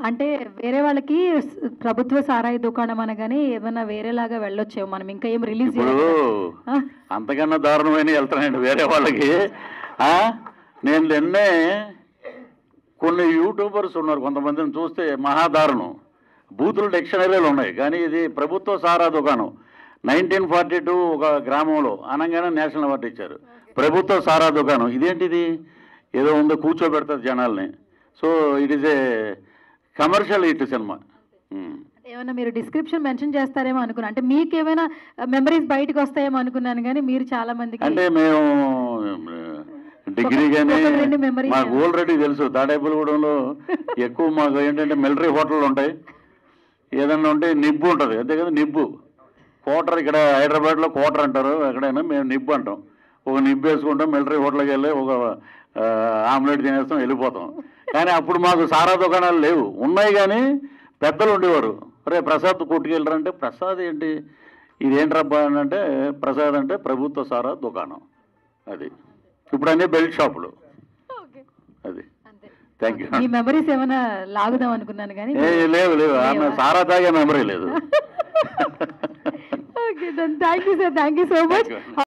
అంటే వేరే వాళ్ళకి ప్రభుత్వ సారాయి దుకాణం అనగానే ఏమన్నా వేరేలాగా వెళ్ళొచ్చేమో, మనం ఇంకా ఏం రిలీజ్ ఇప్పుడు అంతకన్నా దారుణమైన వెళ్తానండి వేరే వాళ్ళకి. నేను నిన్నే కొన్ని యూట్యూబర్స్ ఉన్నారు, కొంతమందిని చూస్తే మహాదారుణం. బూతులు డిక్షనరీలు ఉన్నాయి, కానీ ఇది ప్రభుత్వ సారా దుకాణం. 1942 ఒక గ్రామంలో అనగానే నేషనల్ అవార్డు ఇచ్చారు. ప్రభుత్వ సారా దుకాణం ఇదేంటిది, ఏదో ఉందో కూర్చోబెడతారు జనాల్ని. So it is a commercial hit cinema. ఏమైనా మీరు డిస్క్రిప్షన్ మెన్షన్ చేస్తారేమో అనుకున్నా, అంటే మీకు ఏమైనా మెమరీస్ బయటకు వస్తాయేమో అనుకున్నాను, కానీ మీరు చాలా మందికి అంటే మేము డిగ్రీ కానీ మాకు ఆల్రెడీ తెలుసు. తాడేపల్లిగూడెంలో ఎక్కువ మాకు ఏంటంటే మిలిటరీ హోటళ్ళు ఉంటాయి, ఏదన్నా ఉంటే నిబ్బు ఉంటుంది, అంతే కదా. నిబ్బు క్వార్టర్, ఇక్కడ హైదరాబాద్లో క్వార్టర్ అంటారు, ఎక్కడైనా మేము నిబ్బు అంటాం. ఒక నిబ్బు వేసుకుంటాం, మిలిటరీ హోటల్కి వెళ్ళి ఒక ఆమ్లెట్ తినేస్తాం, వెళ్ళిపోతాం. కానీ అప్పుడు మాకు సారా దుకాణాలు లేవు, ఉన్నాయి కానీ పెద్దలు ఉండేవారు. రే ప్రసాద్ కొట్టుకెళ్ళరంటే, ప్రసాద్ ఏంటి ఇదేంట్రబ్బా అని అంటే, ప్రసాద్ అంటే ప్రభుత్వ సారా దుకాణం. అది ఇప్పుడు అన్నీ బెల్ట్ షాపులు. అది థ్యాంక్ యూ. ఈ మెమరీస్ ఏమైనా లాగుదాం అనుకున్నాను కానీ లేవు, ఆమె సారా తాగే మెమరీ లేదు. Okay, thank you sir, thank you so much.